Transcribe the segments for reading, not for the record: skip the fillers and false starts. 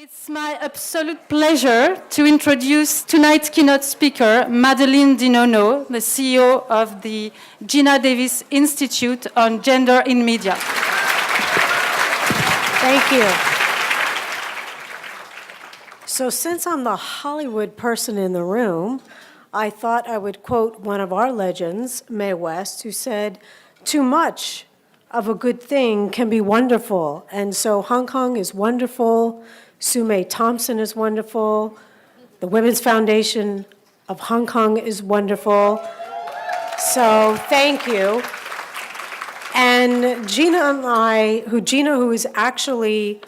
It's my absolute pleasure to introduce tonight's keynote speaker, Madeline Di Nonno, the CEO of the Gina Davis Institute on Gender in Media. Thank you. So since I'm the Hollywood person in the room, I thought I would quote one of our legends, Mae West, who said, "Too much of a good thing can be wonderful." And so Hong Kong is wonderful. Sue May Thompson is wonderful. The Women's Foundation of Hong Kong is wonderful. So thank you. And Gina and I, who is actually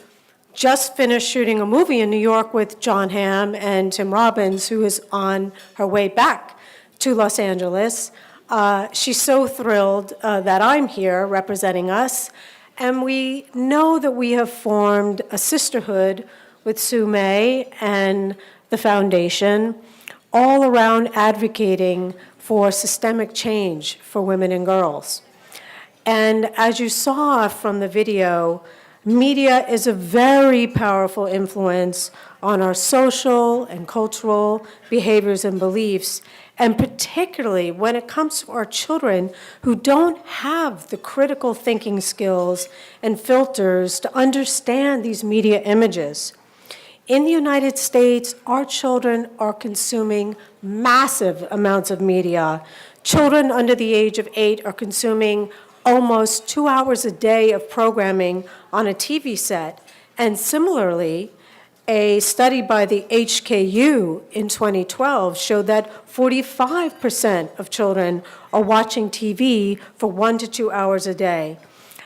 just finished shooting a movie in New York with John Hamm and Tim Robbins, who is on her way back to Los Angeles. She's so thrilled that I'm here representing us. And we know that we have formed a sisterhood with Sue May and the foundation, all around advocating for systemic change for women and girls. And as you saw from the video, media is a very powerful influence on our social and cultural behaviors and beliefs, and particularly when it comes to our children who don't have the critical thinking skills and filters to understand these media images. In the United States, our children are consuming massive amounts of media. Children under the age of 8 are consuming almost 2 hours a day of programming on a TV set. And similarly, a study by the HKU in 2012 showed that 45% of children are watching TV for 1 to 2 hours a day.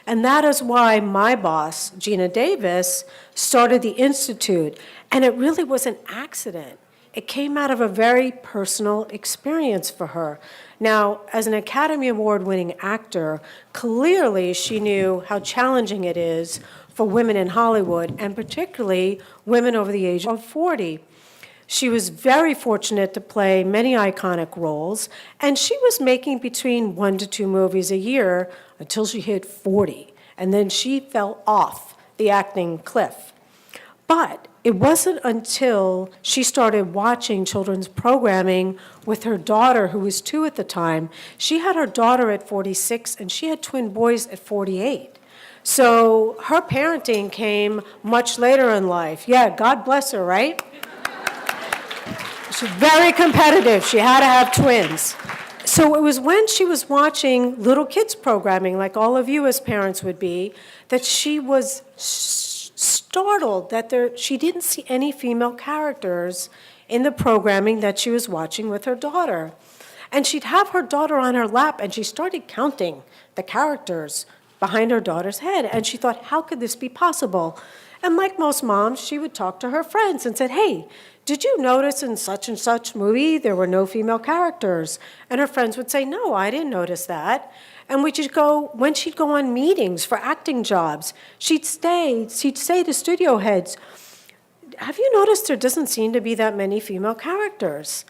And that is why my boss, Gina Davis, started the Institute. And it really was an accident. It came out of a very personal experience for her. Now, as an Academy Award-winning actor, clearly she knew how challenging it is for women in Hollywood, and particularly women over the age of 40. She was very fortunate to play many iconic roles, and she was making between 1 to 2 movies a year until she hit 40, and then she fell off the acting cliff. But it wasn't until she started watching children's programming with her daughter, who was 2 at the time. She had her daughter at 46, and she had twin boys at 48. So her parenting came much later in life. Yeah, God bless her, right? She's very competitive. She had to have twins. So it was when she was watching little kids programming, like all of you as parents would be, that she was startled that she didn't see any female characters in the programming that she was watching with her daughter. And she'd have her daughter on her lap, and she started counting the characters behind her daughter's head. And she thought, how could this be possible? And like most moms, she would talk to her friends and said, hey, did you notice in such and such movie there were no female characters? And her friends would say, no, I didn't notice that. And when she'd go on meetings for acting jobs, she'd say to studio heads, have you noticed there doesn't seem to be that many female characters?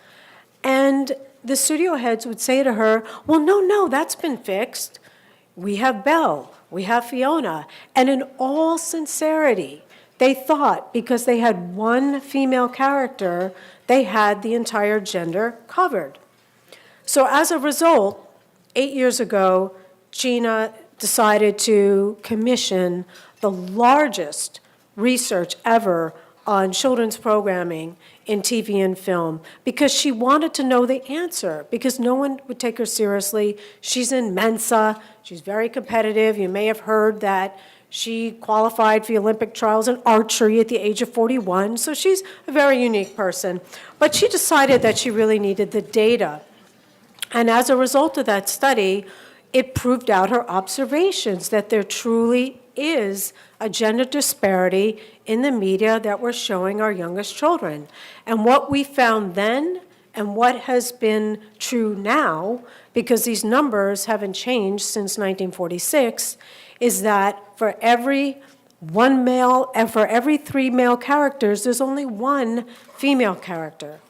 And the studio heads would say to her, well, no, that's been fixed. We have Belle, we have Fiona. And in all sincerity, they thought because they had one female character, they had the entire gender covered. So as a result, 8 years ago, Gina decided to commission the largest research ever on children's programming in TV and film because she wanted to know the answer, because no one would take her seriously. She's in Mensa. She's very competitive. You may have heard that she qualified for the Olympic trials in archery at the age of 41, so she's a very unique person. But she decided that she really needed the data. And as a result of that study, it proved out her observations that there truly is a gender disparity in the media that we're showing our youngest children. And what we found then and what has been true now, because these numbers haven't changed since 1946, is that for every 1 male and for every 3 male characters, there's only 1 female character.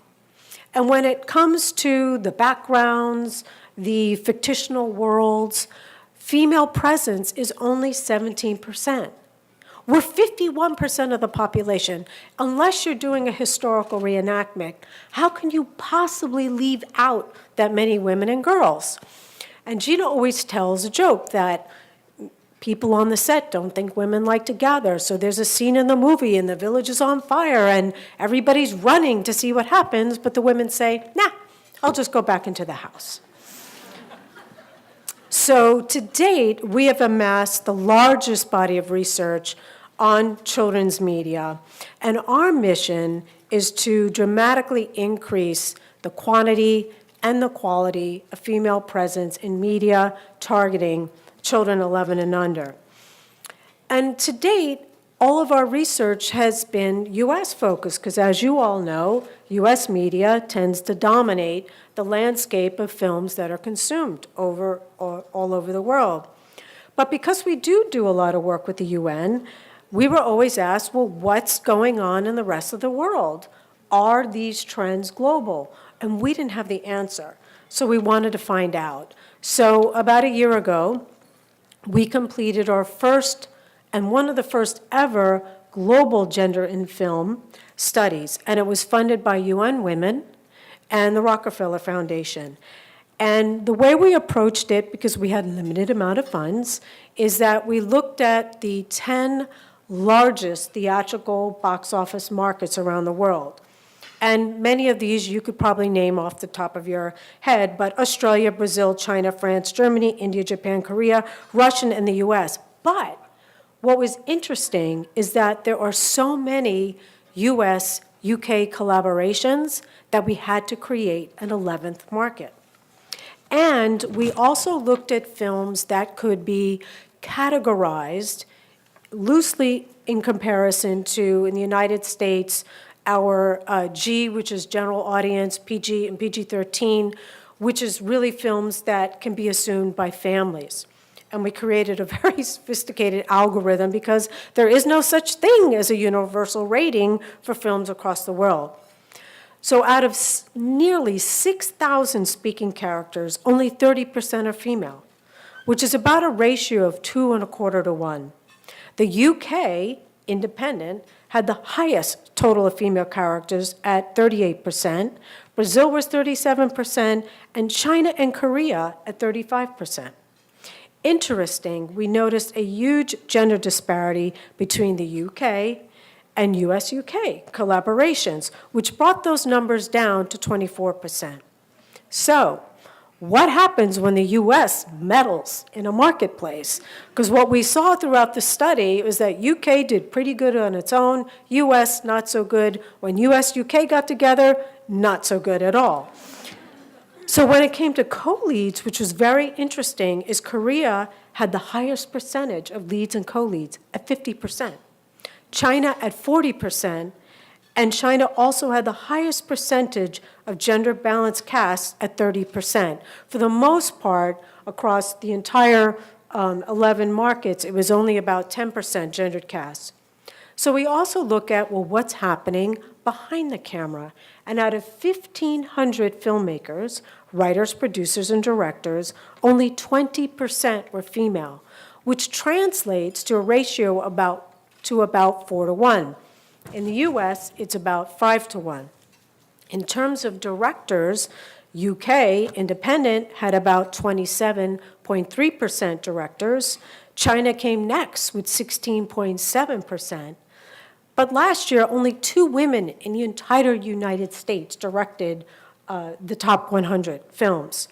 And when it comes to the backgrounds, the fictional worlds, female presence is only 17%. We're 51% of the population. Unless you're doing a historical reenactment, how can you possibly leave out that many women and girls? And Gina always tells a joke that people on the set don't think women like to gather. So there's a scene in the movie and the village is on fire and everybody's running to see what happens, but the women say, nah, I'll just go back into the house. So to date, we have amassed the largest body of research on children's media, and our mission is to dramatically increase the quantity and the quality of female presence in media targeting children 11 and under. And to date, all of our research has been US focused, because as you all know, US media tends to dominate the landscape of films that are consumed all over the world. But because we do a lot of work with the UN, we were always asked, well, what's going on in the rest of the world? Are these trends global? And we didn't have the answer, so we wanted to find out. So about a year ago, we completed our first and one of the first ever global gender in film studies, and it was funded by UN Women and the Rockefeller Foundation. And the way we approached it, because we had a limited amount of funds, is that we looked at the 10 largest theatrical box office markets around the world. And many of these you could probably name off the top of your head, but Australia, Brazil, China, France, Germany, India, Japan, Korea, Russia, and the US. But what was interesting is that there are so many US, UK collaborations that we had to create an 11th market. And we also looked at films that could be categorized loosely in comparison to, in the United States, our G, which is general audience, PG and PG-13, which is really films that can be assumed by families. And we created a very sophisticated algorithm because there is no such thing as a universal rating for films across the world. So out of nearly 6,000 speaking characters, only 30% are female, which is about a ratio of 2.25 to 1. The UK, independent, had the highest total of female characters at 38%, Brazil was 37%, and China and Korea at 35%. Interesting, we noticed a huge gender disparity between the UK and US-UK collaborations, which brought those numbers down to 24%. So, what happens when the US meddles in a marketplace? Because what we saw throughout the study was that UK did pretty good on its own, US not so good. When US-UK got together, not so good at all. So when it came to co-leads, which was very interesting, is Korea had the highest percentage of leads and co-leads at 50%. China at 40%, and China also had the highest percentage of gender-balanced casts at 30%. For the most part, across the entire 11 markets, it was only about 10% gendered casts. So we also look at, well, what's happening behind the camera? And out of 1,500 filmmakers, writers, producers, and directors, only 20% were female, which translates to a ratio about 4 to 1. In the US, it's about 5 to 1. In terms of directors, UK, independent, had about 27.3% directors. China came next with 16.7%. But last year, only 2 women in the entire United States directed the top 100 films.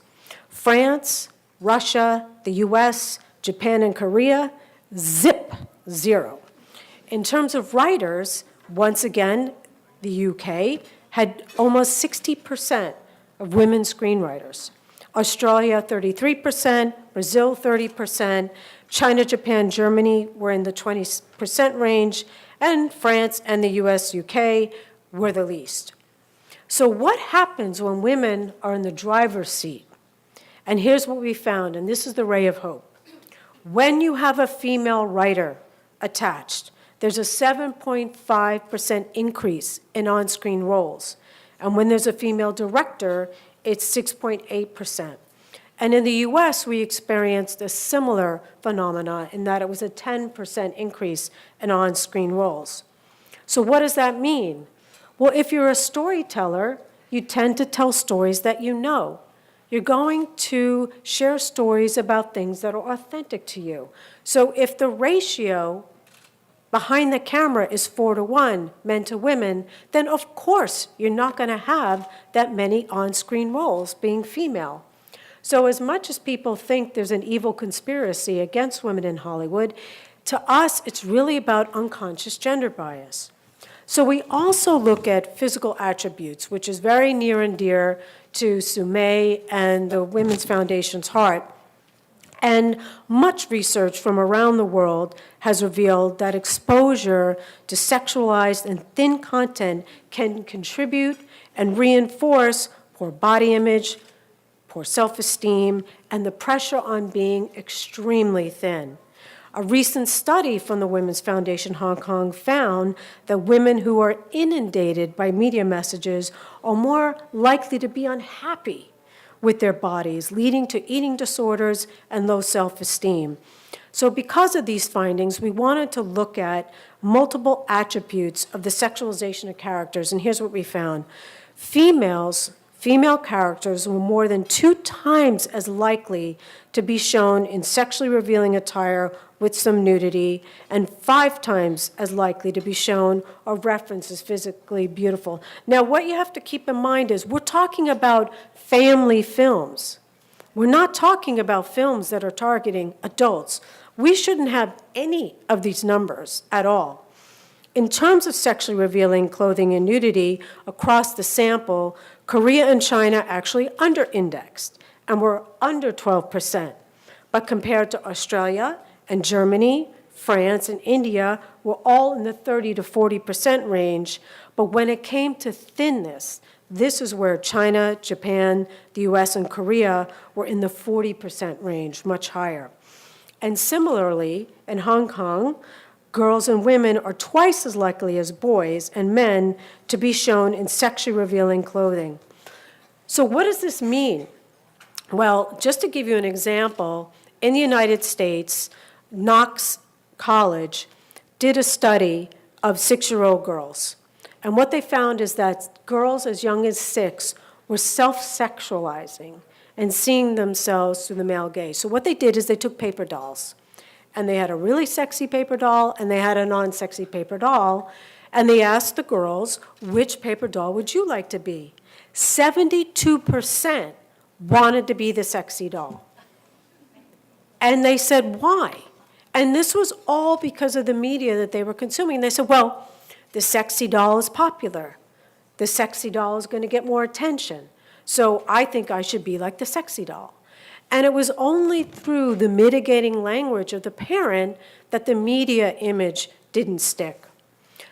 France, Russia, the US, Japan, and Korea, zip, 0. In terms of writers, once again, the UK had almost 60% of women screenwriters. Australia, 33%, Brazil, 30%, China, Japan, Germany were in the 20% range, and France and the US, UK were the least. So what happens when women are in the driver's seat? And here's what we found, and this is the ray of hope. When you have a female writer attached, there's a 7.5% increase in on-screen roles. And when there's a female director, it's 6.8%. And in the US, we experienced a similar phenomenon in that it was a 10% increase in on-screen roles. So what does that mean? Well, if you're a storyteller, you tend to tell stories that you know. You're going to share stories about things that are authentic to you. So if the ratio behind the camera is 4-to-1, men to women, then of course you're not going to have that many on-screen roles being female. So as much as people think there's an evil conspiracy against women in Hollywood, to us it's really about unconscious gender bias. So we also look at physical attributes, which is very near and dear to Sumay and the Women's Foundation's heart. And much research from around the world has revealed that exposure to sexualized and thin content can contribute and reinforce poor body image, poor self-esteem, and the pressure on being extremely thin. A recent study from the Women's Foundation Hong Kong found that women who are inundated by media messages are more likely to be unhappy with their bodies, leading to eating disorders and low self-esteem. So because of these findings, we wanted to look at multiple attributes of the sexualization of characters, and here's what we found. Female characters were more than 2 times as likely to be shown in sexually revealing attire with some nudity, and 5 times as likely to be shown or referenced as physically beautiful. Now, what you have to keep in mind is we're talking about family films. We're not talking about films that are targeting adults. We shouldn't have any of these numbers at all. In terms of sexually revealing clothing and nudity across the sample, Korea and China actually under-indexed and were under 12%. But compared to Australia and Germany, France, and India, were all in the 30 to 40% range. But when it came to thinness, this is where China, Japan, the US, and Korea were in the 40% range, much higher. And similarly, in Hong Kong, girls and women are twice as likely as boys and men to be shown in sexually revealing clothing. So what does this mean? Well, just to give you an example, in the United States, Knox College did a study of 6-year-old girls. And what they found is that girls as young as 6 were self-sexualizing and seeing themselves through the male gaze. So what they did is they took paper dolls. And they had a really sexy paper doll, and they had a non-sexy paper doll. And they asked the girls, which paper doll would you like to be? 72% wanted to be the sexy doll. And they said, why? And this was all because of the media that they were consuming. They said, well, the sexy doll is popular. The sexy doll is going to get more attention. So I think I should be like the sexy doll. And it was only through the mitigating language of the parent that the media image didn't stick.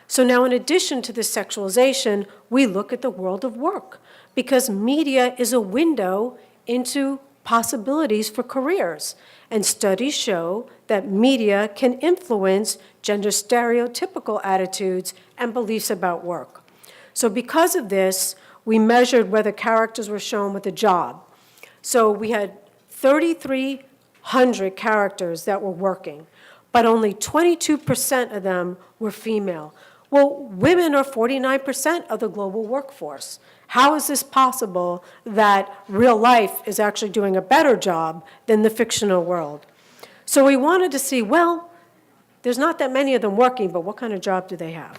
So now, in addition to this sexualization, we look at the world of work, because media is a window into possibilities for careers. And studies show that media can influence gender stereotypical attitudes and beliefs about work. So because of this, we measured whether characters were shown with a job. So we had 3,300 characters that were working, but only 22% of them were female. Well, women are 49% of the global workforce. How is this possible that real life is actually doing a better job than the fictional world? So we wanted to see, well, there's not that many of them working, but what kind of job do they have?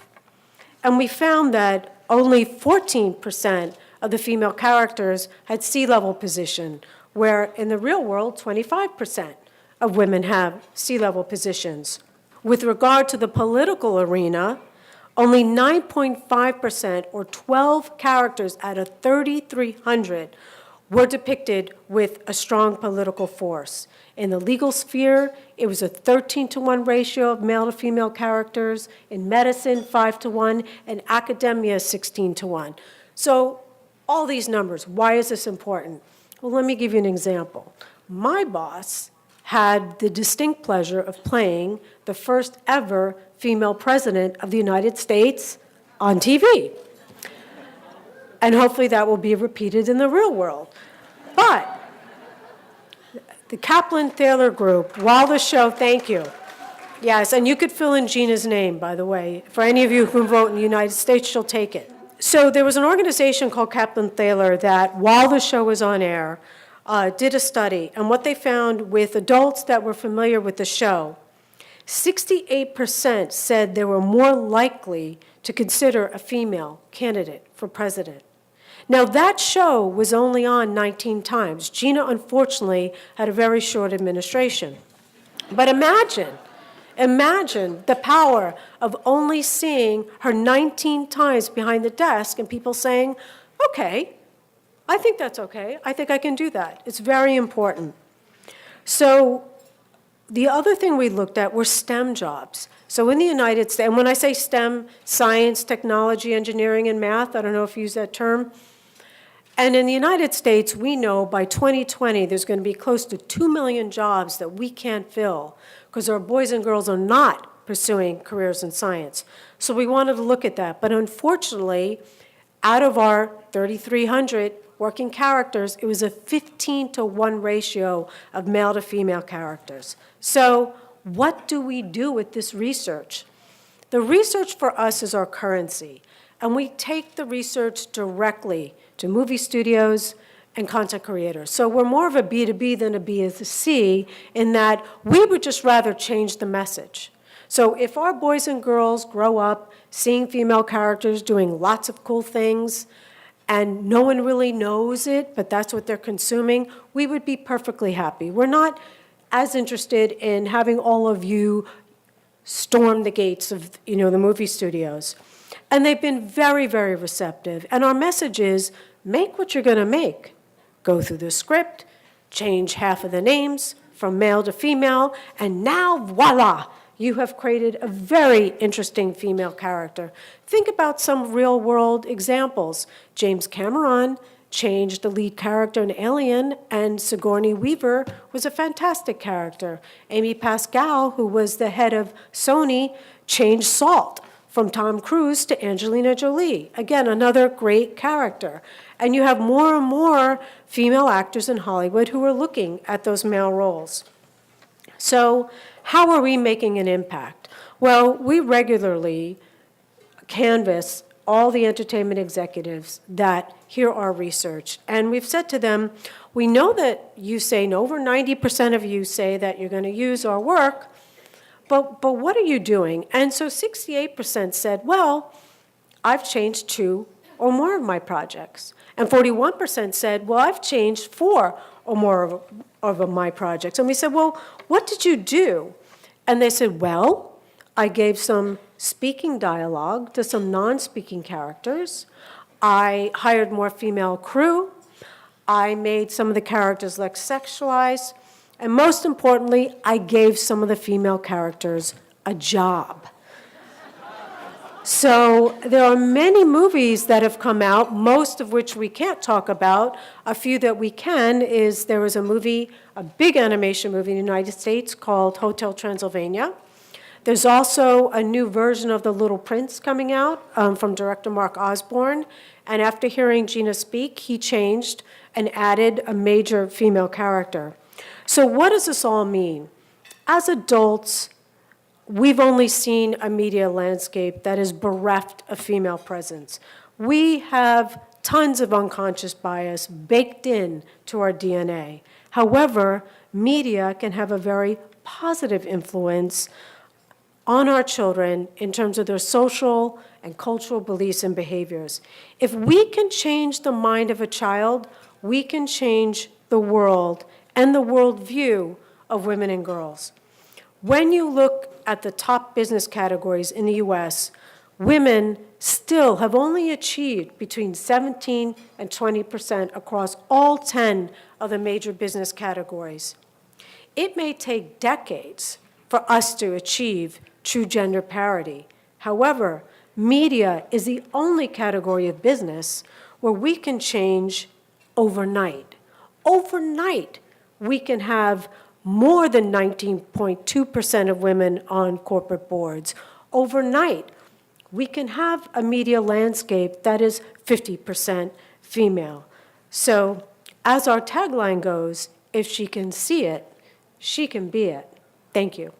And we found that only 14% of the female characters had C-level position, where in the real world, 25% of women have C-level positions. With regard to the political arena, only 9.5%, or 12 characters out of 3,300, were depicted with a strong political force. In the legal sphere, it was a 13-to-1 ratio of male to female characters. In medicine, 5-to-1, and academia, 16-to-1. So all these numbers, why is this important? Well, let me give you an example. My boss had the distinct pleasure of playing the first ever female president of the United States on TV. And hopefully that will be repeated in the real world. But The Kaplan-Thaler Group, while the show, thank you. Yes, and you could fill in Gina's name, by the way. For any of you who can vote in the United States, she'll take it. So there was an organization called Kaplan-Thaler that, while the show was on air, did a study. And what they found with adults that were familiar with the show, 68% said they were more likely to consider a female candidate for president. Now, that show was only on 19 times. Gina, unfortunately, had a very short administration. But imagine the power of only seeing her 19 times behind the desk and people saying, okay, I think that's okay. I think I can do that. It's very important. So the other thing we looked at were STEM jobs. So in the United States, and when I say STEM, science, technology, engineering, and math, I don't know if you use that term. And in the United States, we know by 2020, there's going to be close to 2 million jobs that we can't fill because our boys and girls are not pursuing careers in science. So we wanted to look at that. But unfortunately, out of our 3,300 working characters, it was a 15-to-1 ratio of male to female characters. So what do we do with this research? The research for us is our currency, and we take the research directly to movie studios and content creators. So we're more of a B2B than a B2C in that we would just rather change the message. So if our boys and girls grow up seeing female characters doing lots of cool things and no one really knows it, but that's what they're consuming, we would be perfectly happy. We're not as interested in having all of you storm the gates of, the movie studios. And they've been very, very receptive. And our message is, make what you're going to make. Go through the script, change half of the names from male to female, and now, voila, you have created a very interesting female character. Think about some real-world examples. James Cameron changed the lead character in Alien, and Sigourney Weaver was a fantastic character. Amy Pascal, who was the head of Sony, changed Salt from Tom Cruise to Angelina Jolie. Again, another great character. And you have more and more female actors in Hollywood who are looking at those male roles. So how are we making an impact? Well, we regularly canvass all the entertainment executives that hear our research. And we've said to them, we know that you say, over 90% of you say that you're going to use our work, but what are you doing? And so 68% said, well, I've changed 2 or more of my projects. And 41% said, well, I've changed 4 or more of my projects. And we said, well, what did you do? And they said, well, I gave some speaking dialogue to some non-speaking characters. I hired more female crew. I made some of the characters less sexualized. And most importantly, I gave some of the female characters a job. So there are many movies that have come out, most of which we can't talk about. A few that we can is there was a movie, a big animation movie in the United States called Hotel Transylvania. There's also a new version of The Little Prince coming out from director Mark Osborne. And after hearing Gina speak, he changed and added a major female character. So what does this all mean? As adults, we've only seen a media landscape that is bereft of female presence. We have tons of unconscious bias baked in to our DNA. However, media can have a very positive influence on our children in terms of their social and cultural beliefs and behaviors. If we can change the mind of a child, we can change the world and the worldview of women and girls. When you look at the top business categories in the US, women still have only achieved between 17 and 20% across all 10 of the major business categories. It may take decades for us to achieve true gender parity. However, media is the only category of business where we can change overnight. Overnight, we can have more than 19.2% of women on corporate boards. Overnight, we can have a media landscape that is 50% female. So as our tagline goes, if she can see it, she can be it. Thank you.